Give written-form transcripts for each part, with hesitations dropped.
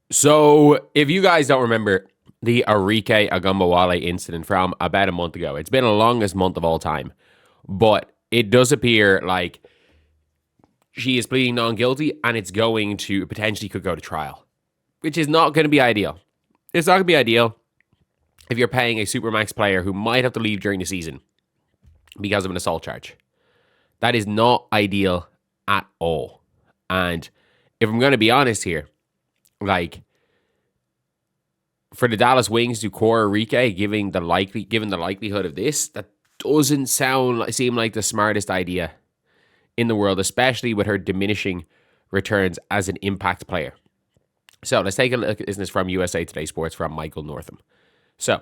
So, if you guys don't remember the Arike Ogunbowale incident from about a month ago, it's been the longest month of all time. But it does appear like she is pleading non guilty and it's going to potentially could go to trial, which is not going to be ideal. It's not going to be ideal if you're paying a Supermax player who might have to leave during the season because of an assault charge. That is not ideal at all. And if I'm going to be honest here, like for the Dallas Wings to core Arike, given the likelihood of this, that doesn't seem like the smartest idea in the world, especially with her diminishing returns as an impact player. So let's take a look at this from USA Today Sports from Michael Northam. So,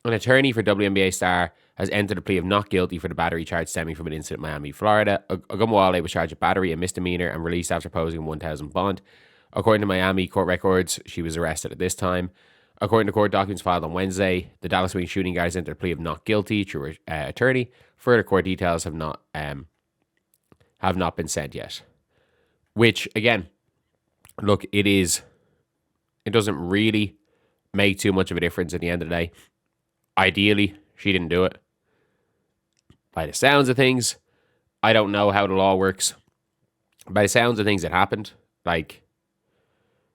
an attorney for WNBA star has entered a plea of not guilty for the battery charge stemming from an incident in Miami, Florida. Ogunbowale was charged with battery, a misdemeanor, and released after posing a $1,000 bond. According to Miami court records, she was arrested at this time. According to court documents filed on Wednesday, the Dallas Wings shooting guards entered a plea of not guilty through attorney. Further court details have not been sent yet. Which again, look, it doesn't really make too much of a difference at the end of the day. Ideally, she didn't do it. By the sounds of things, I don't know how the law works. By the sounds of things, it happened. Like,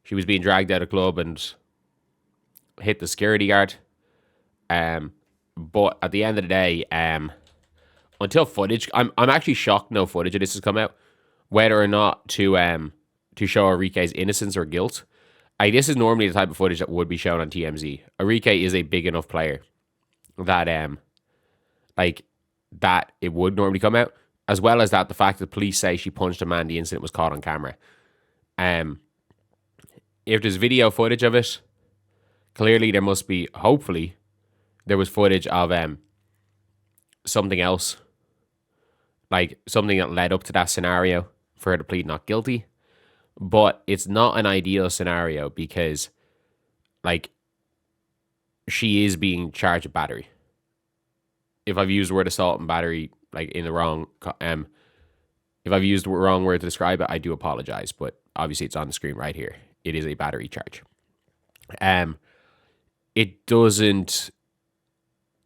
she was being dragged out of club and hit the security guard. But at the end of the day, until footage, I'm actually shocked no footage of this has come out. Whether or not to show Arike's innocence or guilt. This is normally the type of footage that would be shown on TMZ. Arike is a big enough player that that it would normally come out, as well as that the fact that police say she punched a man, the incident was caught on camera. If there's video footage of it, clearly there must be. Hopefully, there was footage of something else, like something that led up to that scenario for her to plead not guilty. But it's not an ideal scenario because, like, she is being charged with battery. If I've used the word assault and battery, like, in the wrong, if I've used the wrong word to describe it, I do apologize. But obviously, it's on the screen right here. It is a battery charge. It doesn't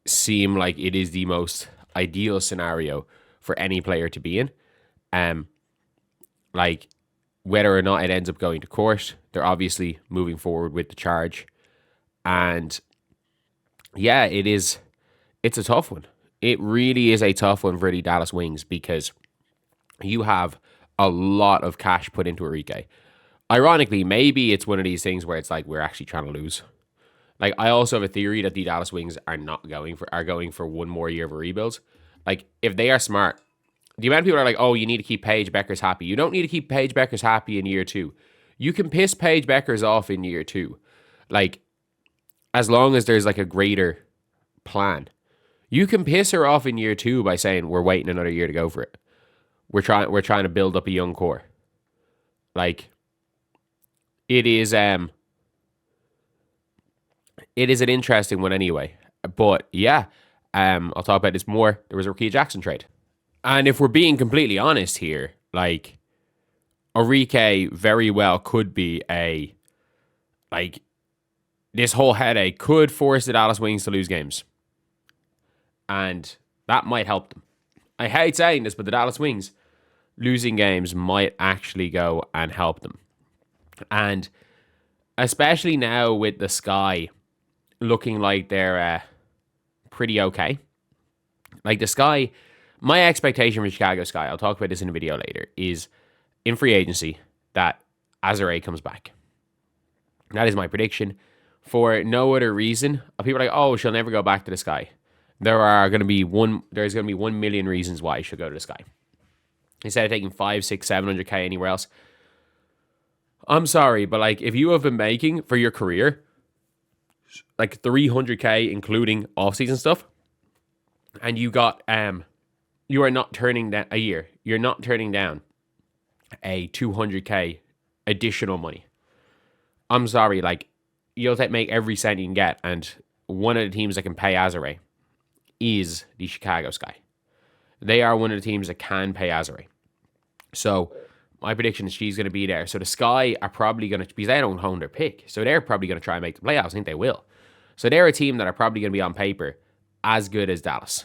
seem like it is the most ideal scenario for any player to be in. Like, whether or not it ends up going to court, they're obviously moving forward with the charge. And yeah, it's a tough one. It really is a tough one for the Dallas Wings because you have a lot of cash put into Arike. Ironically, maybe it's one of these things where it's like we're actually trying to lose. Like, I also have a theory that the Dallas Wings are going for one more year of a rebuild. Like, if they are smart, the amount of people are like, oh, you need to keep Paige Bueckers happy. You don't need to keep Paige Bueckers happy in year 2. You can piss Paige Bueckers off in year 2. Like, as long as there's like a greater plan. You can piss her off in year 2 by saying we're waiting another year to go for it. We're trying to build up a young core. Like, it is an interesting one anyway. But yeah, I'll talk about this more. There was a Rickea Jackson trade. And if we're being completely honest here, like, Arike very well could be this whole headache could force the Dallas Wings to lose games. And that might help them. I hate saying this, but the Dallas Wings losing games might actually go and help them. And especially now with the Sky looking like they're pretty okay. Like, the Sky, my expectation for Chicago Sky, I'll talk about this in a video later, is in free agency that Azare comes back. That is my prediction. For no other reason, people are like, oh, she'll never go back to the Sky. There's going to be 1 million reasons why she'll go to the Sky. Instead of taking 5, 6, 700K anywhere else. I'm sorry, but like, if you have been making for your career like 300K including off-season stuff, and you are not turning down a year, you're not turning down a 200K additional money. I'm sorry, like, you'll make every cent you can get, and one of the teams that can pay Azare is the Chicago Sky. They are one of the teams that can pay Azare. So My prediction is she's going to be there. So the Sky are probably going to, because they don't own their pick, so they're probably going to try and make the playoffs. I think they will. So they're a team that are probably going to be on paper as good as Dallas.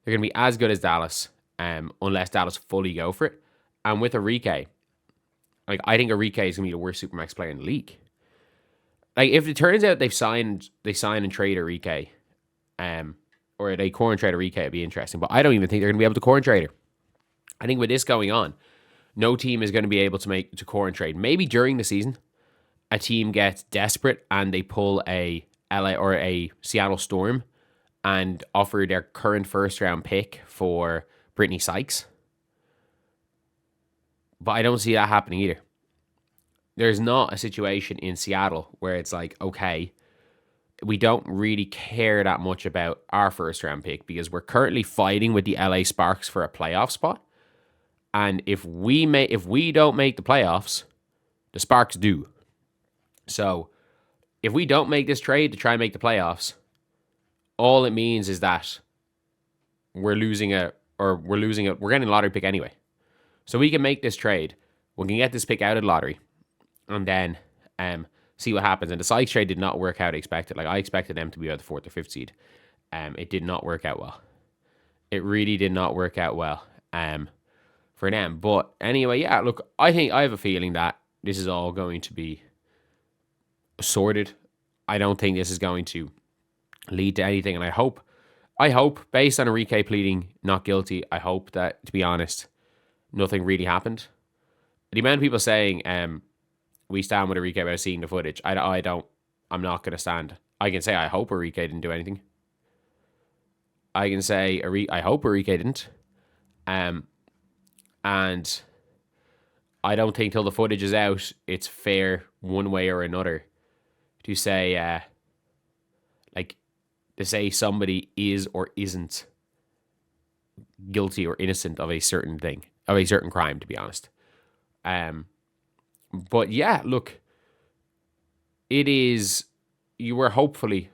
They're going to be as good as Dallas, unless Dallas fully go for it. And with Arike, like, I think Arike is going to be the worst Supermax player in the league. Like, if it turns out they sign and trade Arike, or they core and trade Arike, it'd be interesting. But I don't even think they're going to be able to core and trade her. I think with this going on, no team is going to be able to core and trade. Maybe during the season, a team gets desperate and they pull a LA or a Seattle Storm and offer their current first round pick for Brittany Sykes. But I don't see that happening either. There's not a situation in Seattle where it's like, okay, we don't really care that much about our first round pick because we're currently fighting with the LA Sparks for a playoff spot. And if we don't make the playoffs, the Sparks do. So if we don't make this trade to try and make the playoffs, all it means is that we're getting a lottery pick anyway. So we can make this trade. We can get this pick out of the lottery and then see what happens. And the Sykes trade did not work out expected. Like, I expected them to be about the 4th or 5th seed. It did not work out well. It really did not work out well for them. But anyway, yeah, look, I have a feeling that this is all going to be sorted. I don't think this is going to lead to anything. And I hope, based on Arike pleading not guilty, I hope that, to be honest, nothing really happened. The amount of people saying we stand with Arike about seeing the footage, I'm not going to stand. I can say I hope Arike didn't do anything. I can say I hope Arike didn't. And I don't think till the footage is out, it's fair one way or another to say, to say somebody is or isn't guilty or innocent of a certain thing, of a certain crime, to be honest. But yeah, look, hopefully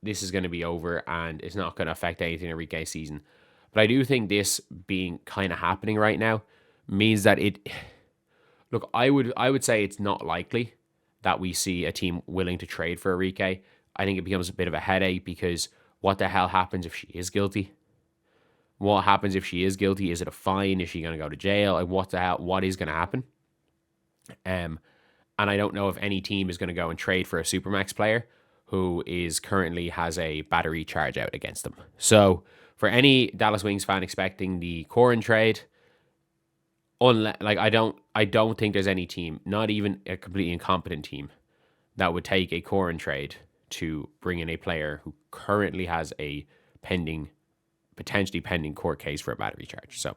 this is going to be over and it's not going to affect anything in Arike's season. But I do think this being kind of happening right now means that look, I would say it's not likely that we see a team willing to trade for Arike. I think it becomes a bit of a headache because what the hell happens if she is guilty? What happens if she is guilty? Is it a fine? Is she going to go to jail? Like, what the hell? What is going to happen? And I don't know if any team is going to go and trade for a Supermax player who currently has a battery charge out against them. So for any Dallas Wings fan expecting the Corin trade, I don't think there's any team, not even a completely incompetent team, that would take a Corin trade to bring in a player who currently has a potentially pending court case for a battery charge. So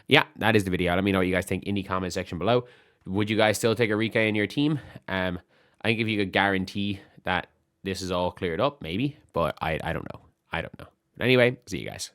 yeah, that is the video. Let me know what you guys think in the comment section below. Would you guys still take Arike in your team? I think if you could guarantee that this is all cleared up, maybe, but I don't know. But anyway, see you guys.